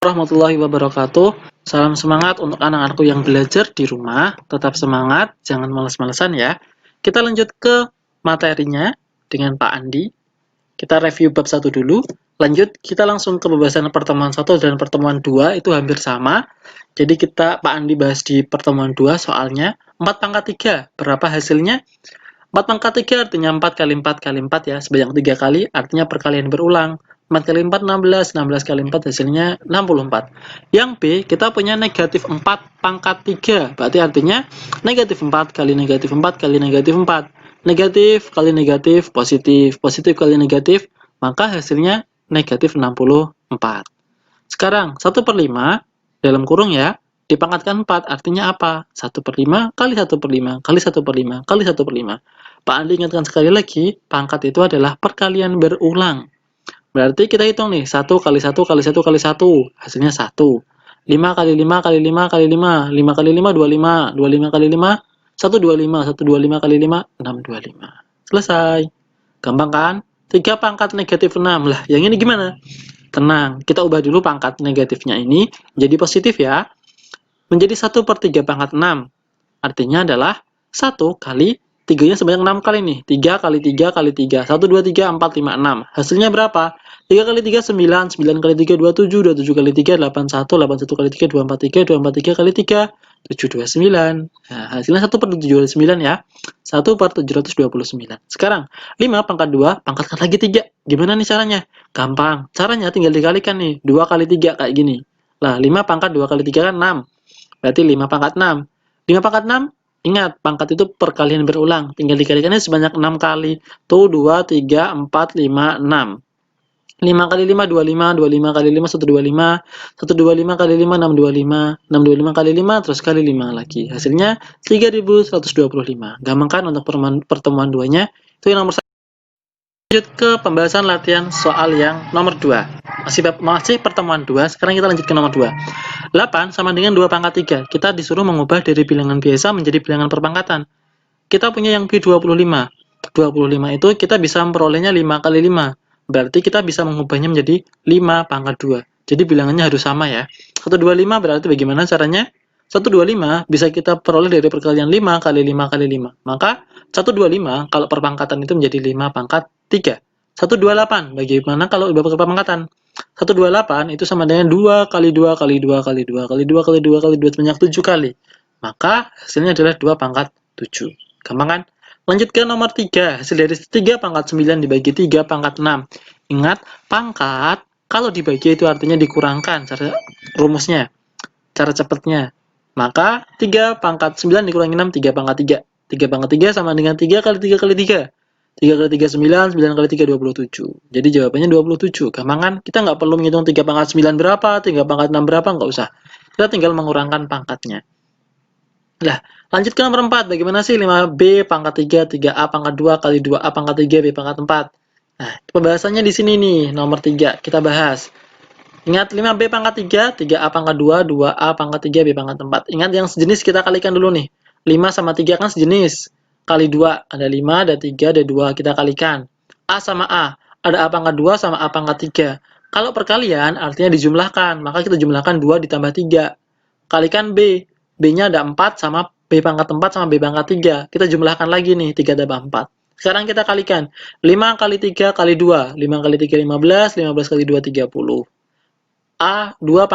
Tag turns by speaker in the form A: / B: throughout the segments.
A: warahmatullahi wabarakatuh. Salam semangat untuk anak-anakku yang belajar di rumah. Tetap semangat, jangan males-malesan ya. Kita lanjut ke materinya dengan Pak Andi. Kita review bab 1 dulu. Lanjut, kita langsung ke pembahasan pertemuan 1 dan pertemuan 2 itu hampir sama. Jadi Pak Andi bahas di pertemuan 2 soalnya 4 pangkat 3. Berapa hasilnya? 4 pangkat 3 artinya 4 kali 4 kali 4 ya, sebanyak 3 kali, artinya perkalian berulang. 4 kali 4, 16, 16 kali 4 hasilnya 64. Yang B, kita punya negatif 4 pangkat 3, berarti artinya negatif 4 kali negatif 4 kali negatif 4. Negatif kali negatif, positif. Positif kali negatif, maka hasilnya negatif 64. Sekarang, 1/5, dalam kurung ya, dipangkatkan 4, artinya apa? 1/5 kali 1/5 kali 1/5 kali 1/5. Pak Andi ingatkan sekali lagi, pangkat itu adalah perkalian berulang. Berarti kita hitung nih, 1 kali 1 kali 1 kali 1, hasilnya 1. 5 kali 5 kali 5 kali 5, 5 kali 5, 25. 25 kali 5, 125. 125 kali 5, 625. Selesai. Gampang kan? 3 pangkat negatif 6. Lah, yang ini gimana? Tenang, kita ubah dulu pangkat negatifnya ini jadi positif ya. Menjadi 1/3 pangkat 6. Artinya adalah 1 kali 3-nya sebanyak 6 kali nih. 3 kali 3 kali 3. 1, 2, 3, 4, 5, 6. Hasilnya berapa? 3 kali 3, 9. 9 kali 3, 27. 27 kali 3, 81. 81 kali 3, 243. 243 kali 3, 729. Nah, hasilnya 1/729 ya. 1/729. Sekarang, 5 pangkat 2, pangkatkan lagi 3. Gimana nih caranya? Gampang. Caranya tinggal dikalikan nih. 2 kali 3 kayak gini. Lah, 5 pangkat 2 kali 3 kan 6. Berarti 5 pangkat 6. 5 pangkat 6, ingat, pangkat itu perkalian berulang. Tinggal dikalikannya sebanyak 6 kali. Tuh, 2, 3, 4, 5, 6. 5 kali 5, 25. 25 kali 5, 125. 125 kali 5, 625. 625 kali 5, terus kali 5 lagi. Hasilnya 3125. Gampang kan untuk pertemuan 2-nya? Itu yang nomor 1. Lanjut ke pembahasan latihan soal yang nomor 2. Masih pertemuan 2, sekarang kita lanjut ke nomor 2. 8 sama dengan 2 pangkat 3. Kita disuruh mengubah dari bilangan biasa menjadi bilangan perpangkatan. Kita punya yang B25. 25 itu kita bisa memperolehnya 5 kali 5. Berarti kita bisa mengubahnya menjadi 5 pangkat 2. Jadi bilangannya harus sama ya. 125 berarti bagaimana caranya? 125 bisa kita peroleh dari perkalian 5 kali 5 kali 5. Maka 125 kalau perpangkatan itu menjadi 5 pangkat 3. 128 bagaimana kalau ubah perpangkatan? 128 itu sama dengan 2 kali 2 kali 2 kali 2 kali 2 kali 2 kali 2 sebanyak 7 kali. Maka hasilnya adalah 2 pangkat 7. Gampang kan? Lanjut ke nomor 3. Hasil dari 3 pangkat 9 dibagi 3 pangkat 6. Ingat, pangkat kalau dibagi itu artinya dikurangkan. Cara rumusnya, cara cepatnya. Maka 3 pangkat 9 dikurangi 6, 3 pangkat 3. 3 pangkat 3 sama dengan 3 kali 3 kali 3. 3 kali 3, 9. 9 kali 3, 27. Jadi jawabannya 27. Gampang kan? Kita nggak perlu menghitung 3 pangkat 9 berapa, 3 pangkat 6 berapa, nggak usah. Kita tinggal mengurangkan pangkatnya. Lah, lanjut ke nomor 4. Bagaimana sih 5B pangkat 3, 3A pangkat 2 kali 2A pangkat 3, B pangkat 4. Nah, pembahasannya di sini nih, nomor 3. Kita bahas. Ingat 5B pangkat 3, 3A pangkat 2, 2A pangkat 3, B pangkat 4. Ingat yang sejenis kita kalikan dulu nih. 5 sama 3 kan sejenis. Kali 2, ada 5, ada 3, ada 2. Kita kalikan. A sama A. Ada A pangkat 2 sama A pangkat 3. Kalau perkalian artinya dijumlahkan. Maka kita jumlahkan 2 ditambah 3. Kalikan B. B-nya ada 4 sama B pangkat 4 sama B pangkat 3. Kita jumlahkan lagi nih, 3 tambah 4. Sekarang kita kalikan. 5 kali 3 kali 2. 5 kali 3, 15. 15 kali 2, 30. A, 2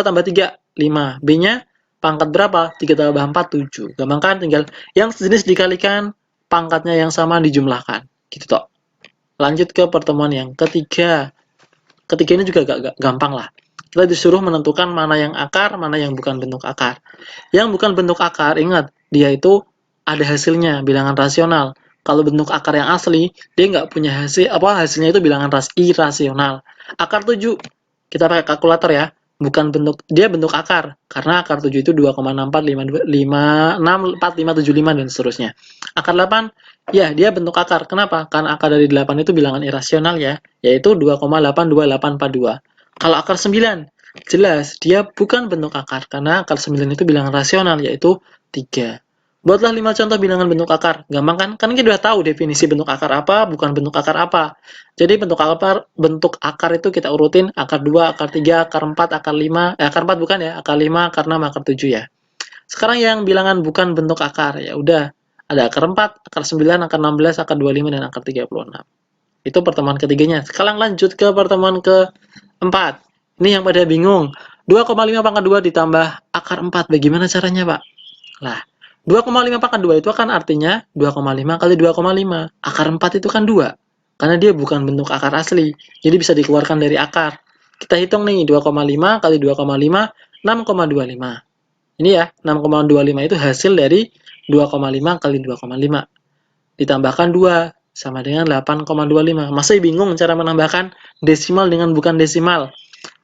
A: tambah 3, 5. B-nya pangkat berapa? 3 tambah 4, 7. Gampang kan? Tinggal yang sejenis dikalikan, pangkatnya yang sama dijumlahkan. Gitu toh. Lanjut ke pertemuan yang ketiga. Ketiga ini juga agak gampang lah. Kita disuruh menentukan mana yang akar, mana yang bukan bentuk akar. Yang bukan bentuk akar, ingat, dia itu ada hasilnya, bilangan rasional. Kalau bentuk akar yang asli, dia nggak punya hasil, hasilnya itu bilangan irasional. Akar 7, kita pakai kalkulator ya, bukan bentuk, dia bentuk akar. Karena akar 7 itu 2,645575 dan seterusnya. Akar 8, ya dia bentuk akar. Kenapa? Karena akar dari 8 itu bilangan irasional ya, yaitu 2,82842. Kalau akar 9, jelas dia bukan bentuk akar, karena akar 9 itu bilangan rasional, yaitu 3. Buatlah 5 contoh bilangan bentuk akar. Gampang kan? Kan kita udah tahu definisi bentuk akar apa, bukan bentuk akar apa. Jadi bentuk akar itu kita urutin akar 2, akar 3, akar 4, akar 5. Akar 4 bukan ya, akar 5, akar 6, akar 7 ya. Sekarang yang bilangan bukan bentuk akar, ya udah. Ada akar 4, akar 9, akar 16, akar 25, dan akar 36. Itu pertemuan ketiganya. Sekarang lanjut ke pertemuan keempat. Ini yang pada bingung. 2,5 pangkat 2 ditambah akar 4. Bagaimana caranya, Pak? Lah, 2,5 pangkat 2 itu kan artinya 2,5 kali 2,5. Akar 4 itu kan 2. Karena dia bukan bentuk akar asli. Jadi bisa dikeluarkan dari akar. Kita hitung nih, 2,5 kali 2,5, 6,25. Ini ya, 6,25 itu hasil dari 2,5 kali 2,5. Ditambahkan 2, sama dengan 8,25. Masih bingung cara menambahkan desimal dengan bukan desimal?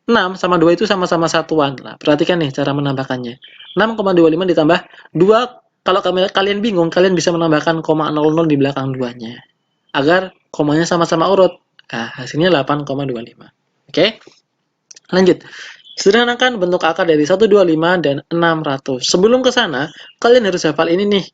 A: 6 sama 2 itu sama-sama satuan. Nah, perhatikan nih cara menambahkannya. 6,25 ditambah 2. Kalau kalian bingung, kalian bisa menambahkan 0,00 di belakang 2-nya. Agar komanya sama-sama urut. Nah, hasilnya 8,25. Oke? Lanjut. Sederhanakan bentuk akar dari 125 dan 600. Sebelum ke sana, kalian harus hafal ini nih.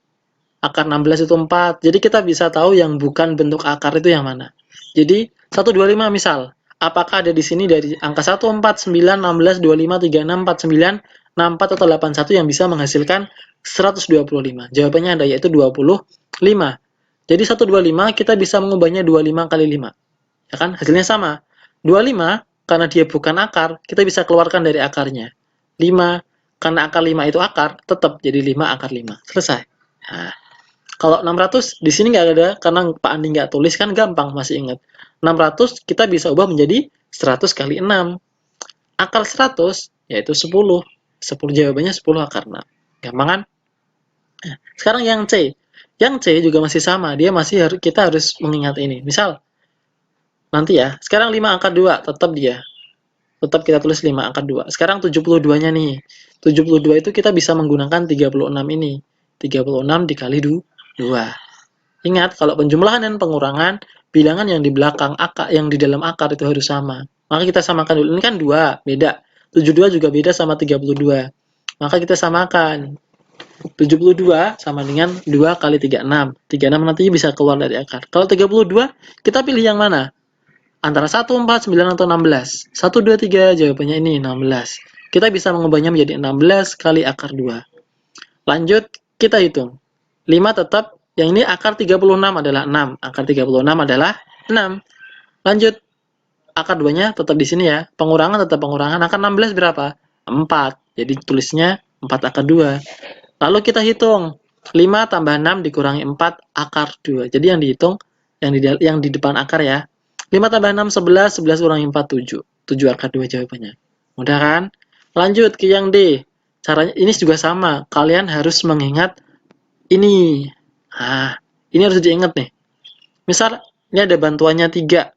A: Akar 16 itu 4. Jadi kita bisa tahu yang bukan bentuk akar itu yang mana. Jadi 125 misal. Apakah ada di sini dari angka 1, 4, 9, 16, 25, 36, 49, 64 atau 81 yang bisa menghasilkan 125? Jawabannya ada, yaitu 25. Jadi 125 kita bisa mengubahnya 25 kali 5. Ya kan? Hasilnya sama. 25 karena dia bukan akar, kita bisa keluarkan dari akarnya. 5 karena akar 5 itu akar, tetap jadi 5 akar 5. Selesai. Nah, kalau 600 di sini nggak ada karena Pak Andi nggak tulis kan gampang, masih ingat. 600 kita bisa ubah menjadi 100 kali 6. Akar 100 yaitu 10. 10 jawabannya 10 akar 6. Gampang kan? Nah, sekarang yang C. Yang C juga masih sama, dia masih kita harus mengingat ini. Misal nanti ya, sekarang 5 akar 2 tetap dia. Tetap kita tulis 5 akar 2. Sekarang 72-nya nih. 72 itu kita bisa menggunakan 36 ini. 36 dikali 2. Ingat, kalau penjumlahan dan pengurangan, bilangan yang di belakang akar, yang di dalam akar itu harus sama. Maka kita samakan dulu. Ini kan 2, beda. 72 juga beda sama 32. Maka kita samakan. 72 sama dengan 2 kali 36. 36 nantinya bisa keluar dari akar. Kalau 32, kita pilih yang mana? Antara 1, 4, 9, atau 16. 1, 2, 3, jawabannya ini 16. Kita bisa mengubahnya menjadi 16 kali akar 2. Lanjut, kita hitung. 5 tetap, yang ini akar 36 adalah 6. Akar 36 adalah 6. Lanjut, akar 2-nya tetap di sini ya. Pengurangan tetap pengurangan. Akar 16 berapa? 4. Jadi tulisnya 4 akar 2. Lalu kita hitung. 5 tambah 6 dikurangi 4 akar 2. Jadi yang dihitung, yang di depan akar ya. 5 tambah 6, 11. 11 kurangi 4, 7. 7 akar 2 jawabannya. Mudah kan? Lanjut ke yang D. Caranya ini juga sama. Kalian harus mengingat ini. Nah, ini harus diingat nih. Misal, ini ada bantuannya 3.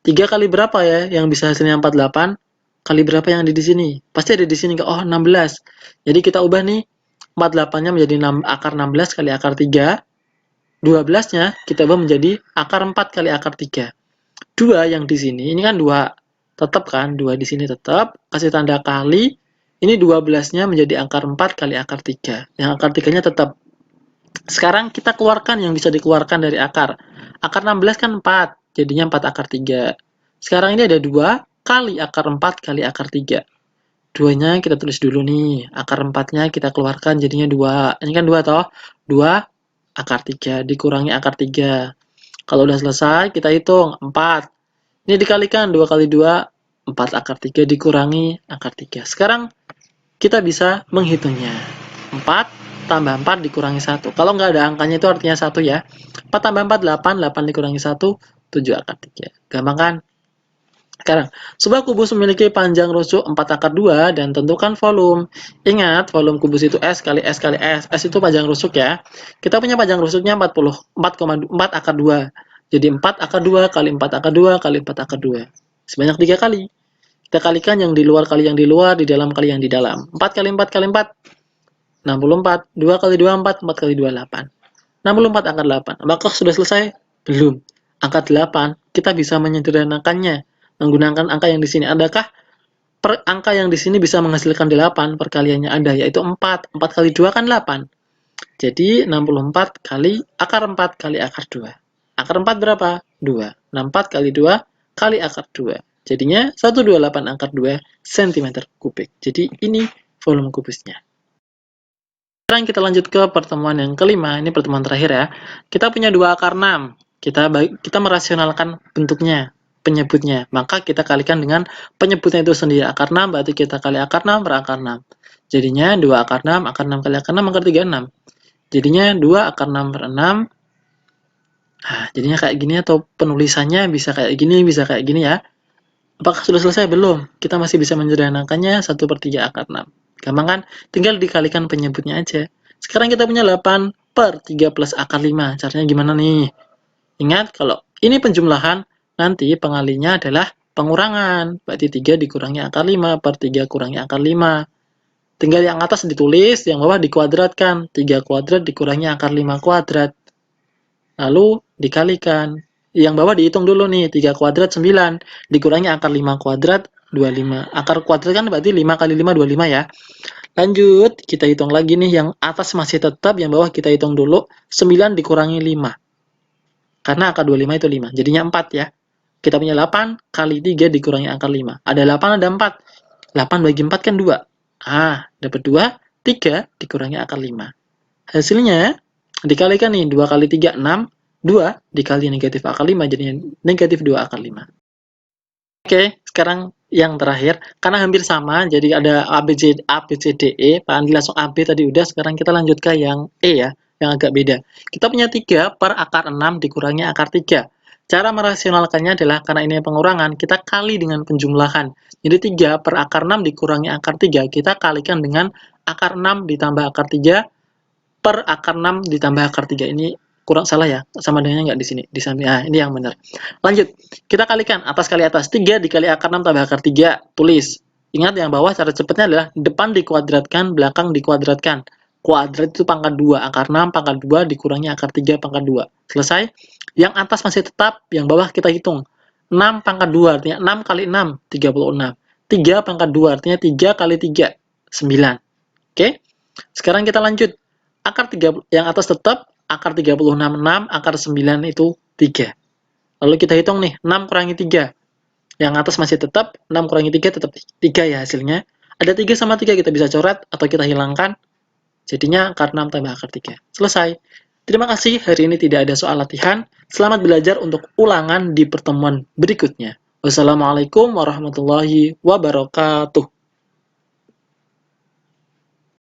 A: 3 kali berapa ya yang bisa hasilnya 48? Kali berapa yang ada di sini? Pasti ada di sini. Oh, 16. Jadi kita ubah nih. 48-nya menjadi akar 16 kali akar 3. 12-nya kita ubah menjadi akar 4 kali akar 3. 2 yang di sini, ini kan 2. Tetap kan? 2 di sini tetap. Kasih tanda kali. Ini 12-nya menjadi akar 4 kali akar 3. Yang akar 3-nya tetap. Sekarang kita keluarkan yang bisa dikeluarkan dari akar. Akar 16 kan 4, jadinya 4 akar 3. Sekarang ini ada 2 kali akar 4 kali akar 3. 2-nya kita tulis dulu nih. Akar 4-nya kita keluarkan jadinya 2. Ini kan 2 toh? 2 akar 3 dikurangi akar 3. Kalau udah selesai, kita hitung. 4. Ini dikalikan 2 kali 2, 4 akar 3 dikurangi akar 3. Sekarang kita bisa menghitungnya. 4 tambah 4 dikurangi 1. Kalau nggak ada angkanya itu artinya 1 ya. 4 tambah 4, 8. 8 dikurangi 1, 7 akar 3. Gampang kan? Sekarang, sebuah kubus memiliki panjang rusuk 4 akar 2 dan tentukan volume. Ingat, volume kubus itu S kali S kali S. S itu panjang rusuk ya. Kita punya panjang rusuknya 4,4 akar 2. Jadi 4 akar 2 kali 4 akar 2 kali 4 akar 2. Sebanyak 3 kali. Kita kalikan yang di luar kali yang di luar, di dalam kali yang di dalam. 4 kali 4 kali 4. 64. 2 kali 2, 4. 4 kali 2, 8. 64 akar 8. Apakah sudah selesai? Belum. Angka 8, kita bisa menyederhanakannya menggunakan angka yang di sini. Adakah angka yang di sini bisa menghasilkan 8? Perkaliannya ada, yaitu 4. 4 kali 2 kan 8. Jadi 64 kali akar 4 kali akar 2. Akar 4 berapa? 2. 64 kali 2 kali akar 2. Jadinya 128 akar 2 cm kubik. Jadi ini volume kubusnya. Sekarang kita lanjut ke pertemuan yang kelima. Ini pertemuan terakhir ya. Kita punya 2 akar 6. Kita merasionalkan bentuknya, penyebutnya. Maka kita kalikan dengan penyebutnya itu sendiri. Akar 6 berarti kita kali akar 6 per akar 6. Jadinya 2 akar 6, akar 6 kali akar 6, akar 3, 6. Jadinya 2 akar 6 per 6. Nah, jadinya kayak gini atau penulisannya bisa kayak gini ya. Apakah sudah selesai? Belum. Kita masih bisa menyederhanakannya 1 per 3 akar 6. Gampang kan? Tinggal dikalikan penyebutnya aja. Sekarang kita punya 8 per 3 plus akar 5. Caranya gimana nih? Ingat, kalau ini penjumlahan, nanti pengalinya adalah pengurangan. Berarti 3 dikurangi akar 5 per 3 kurangi akar 5. Tinggal yang atas ditulis, yang bawah dikuadratkan. 3 kuadrat dikurangi akar 5 kuadrat. Lalu dikalikan. Yang bawah dihitung dulu nih, 3 kuadrat 9, dikurangi akar 5 kuadrat 25. Akar kuadrat kan berarti 5 kali 5, 25 ya. Lanjut, kita hitung lagi nih, yang atas masih tetap, yang bawah kita hitung dulu, 9 dikurangi 5. Karena akar 25 itu 5, jadinya 4 ya. Kita punya 8 kali 3 dikurangi akar 5. Ada 8, ada 4. 8 bagi 4 kan 2. Dapat 2, 3 dikurangi akar 5. Hasilnya, dikalikan nih, 2 kali 3, 6. 2 dikali negatif akar 5 jadinya negatif 2 akar 5. Oke, sekarang yang terakhir, karena hampir sama, jadi ada A, B, C, D, E. Pak Andi langsung A, B tadi udah, sekarang kita lanjut ke yang E ya, yang agak beda. Kita punya 3 per akar 6 dikurangi akar 3. Cara merasionalkannya adalah, karena ini pengurangan, kita kali dengan penjumlahan. Jadi 3 per akar 6 dikurangi akar 3, kita kalikan dengan akar 6 ditambah akar 3 per akar 6 ditambah akar 3. Ini kurang salah ya, sama dengannya nggak di sini, di samping. Ini yang benar. Lanjut, kita kalikan atas kali atas. 3 dikali akar 6 tambah akar 3, tulis. Ingat yang bawah cara cepatnya adalah depan dikuadratkan, belakang dikuadratkan. Kuadrat itu pangkat 2, akar 6 pangkat 2 dikurangi akar 3 pangkat 2. Selesai. Yang atas masih tetap, yang bawah kita hitung. 6 pangkat 2 artinya 6 kali 6, 36. 3 pangkat 2 artinya 3 kali 3, 9. Oke? Sekarang kita lanjut. Akar 3 yang atas tetap, akar 36, 6, akar 9 itu 3. Lalu kita hitung nih, 6 kurangi 3. Yang atas masih tetap, 6 kurangi 3 tetap 3 ya hasilnya. Ada 3 sama 3 kita bisa coret atau kita hilangkan. Jadinya akar 6 tambah akar 3. Selesai. Terima kasih, hari ini tidak ada soal latihan. Selamat belajar untuk ulangan di pertemuan berikutnya. Wassalamualaikum warahmatullahi wabarakatuh.